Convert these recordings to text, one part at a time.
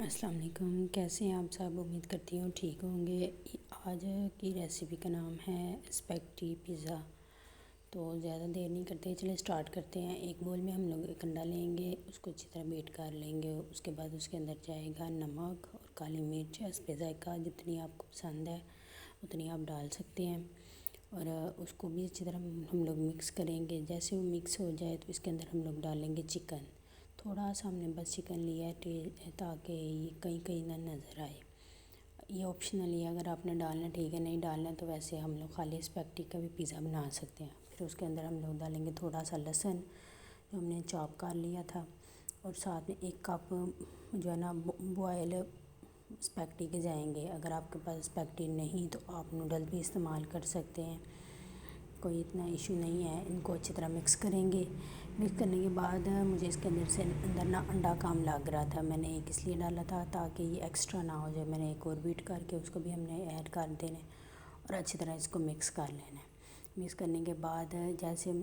अस्सलाम वालेकुम। कैसे हैं आप सब? उम्मीद करती हूँ ठीक होंगे। आज की रेसिपी का नाम है स्पैगेटी पिज़्ज़ा। तो ज़्यादा देर नहीं करते, चलिए स्टार्ट करते हैं। एक बोल में हम लोग एक अंडा लेंगे, उसको अच्छी तरह बीट कर लेंगे। उसके बाद उसके अंदर जाएगा नमक और काली मिर्च, हस्बे ज़ायक़ा जितनी आपको पसंद है उतनी आप डाल सकते हैं। और उसको भी अच्छी तरह हम लोग मिक्स करेंगे। जैसे वो मिक्स हो जाए तो इसके अंदर हम लोग डालेंगे चिकन। थोड़ा सा हमने बस चिकन लिया है ताकि ये कहीं कहीं ना नज़र आए। ये ऑप्शनल है, अगर आपने डालना ठीक है, नहीं डालना तो वैसे हम लोग खाली स्पैगेटी का भी पिज़्ज़ा बना सकते हैं। फिर उसके अंदर हम लोग डालेंगे थोड़ा सा लहसुन जो हमने चॉप कर लिया था, और साथ में 1 कप जो है ना बॉयल स्पैगेटी के जाएंगे। अगर आपके पास स्पैगेटी नहीं तो आप नूडल भी इस्तेमाल कर सकते हैं, कोई इतना इशू नहीं है। इनको अच्छी तरह मिक्स करेंगे। मिक्स करने के बाद मुझे इसके अंदर ना अंडा कम लग रहा था, मैंने एक इसलिए डाला था ताकि ये एक्स्ट्रा ना हो जाए। मैंने एक और बीट करके उसको भी हमने ऐड कर देना है और अच्छी तरह इसको मिक्स कर लेना है। मिक्स करने के बाद जैसे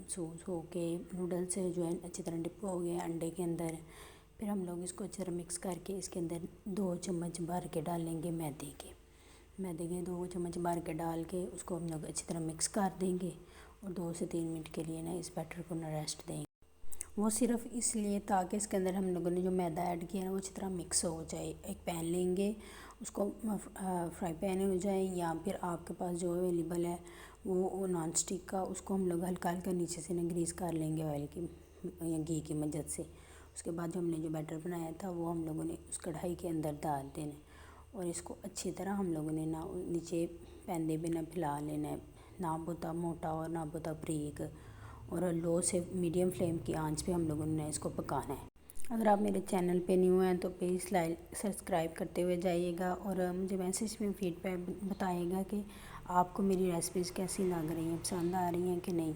सॉस हो के नूडल्स जो है अच्छी तरह डिप हो गए अंडे के अंदर, फिर हम लोग इसको अच्छी तरह मिक्स करके इसके अंदर 2 चम्मच भर के डालेंगे मैदे के। 2 चम्मच भर के डाल के उसको हम लोग अच्छी तरह मिक्स कर देंगे और 2 से 3 मिनट के लिए ना इस बैटर को ना रेस्ट देंगे। वो सिर्फ इसलिए ताकि इसके अंदर हम लोगों ने जो मैदा ऐड किया है ना वो अच्छी तरह मिक्स हो जाए। एक पैन लेंगे, उसको फ्राई पैन हो जाए या फिर आपके पास जो अवेलेबल है वो नॉन स्टिक का, उसको हम लोग हल्का हल्का नीचे से ना ग्रीस कर लेंगे ऑयल की या घी की मदद से। उसके बाद जो हमने जो बैटर बनाया था वो हम लोगों ने उस कढ़ाई के अंदर डाल देना और इसको अच्छी तरह हम लोगों ने ना नीचे पैंदे पे ना फैला लेना है, ना बहुत मोटा और ना बहुत बारीक, और लो से मीडियम फ्लेम की आंच पे हम लोगों ने इसको पकाना है। अगर आप मेरे चैनल पे न्यू हैं तो प्लीज़ लाइक सब्सक्राइब करते हुए जाइएगा और मुझे मैसेज में फीडबैक बताइएगा कि आपको मेरी रेसिपीज़ कैसी लग रही हैं, पसंद आ रही हैं कि नहीं।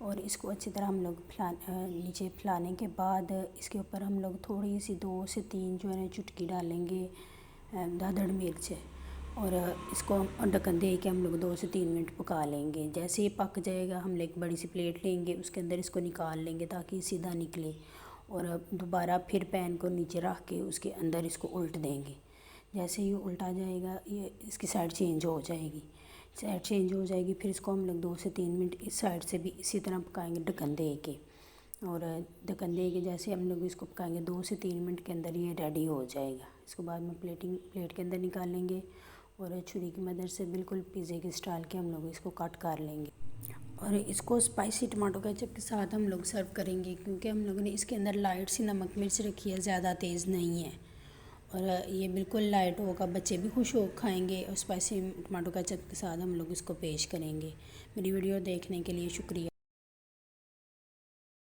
और इसको अच्छी तरह हम लोग नीचे फैलाने के बाद इसके ऊपर हम लोग थोड़ी सी 2 से 3 जो है ना चुटकी डालेंगे दादड़ मिर्च, और इसको ढक्कन दे के हम लोग 2 से 3 मिनट पका लेंगे। जैसे ये पक जाएगा हम एक बड़ी सी प्लेट लेंगे, उसके अंदर इसको निकाल लेंगे ताकि सीधा निकले, और दोबारा फिर पैन को नीचे रख के उसके अंदर इसको उल्ट देंगे। जैसे ही उल्टा जाएगा ये इसकी साइड चेंज हो जाएगी, फिर इसको हम लोग 2 से 3 मिनट इस साइड से भी इसी तरह पकाएंगे ढक्कन दे के। और ढक्कन दे के जैसे हम लोग इसको पकाएंगे 2 से 3 मिनट के अंदर ये रेडी हो जाएगा। इसको बाद में प्लेट के अंदर निकालेंगे और छुरी की मदद से बिल्कुल पिज़्ज़े के स्टाइल के हम लोग इसको कट कर लेंगे और इसको स्पाइसी टमाटो केचप के साथ हम लोग सर्व करेंगे, क्योंकि हम लोगों ने इसके अंदर लाइट सी नमक मिर्च रखी है, ज़्यादा तेज़ नहीं है। और ये बिल्कुल लाइट होगा, बच्चे भी खुश हो खाएंगे। और स्पाइसी टमाटो केचप के साथ हम लोग इसको पेश करेंगे। मेरी वीडियो देखने के लिए शुक्रिया।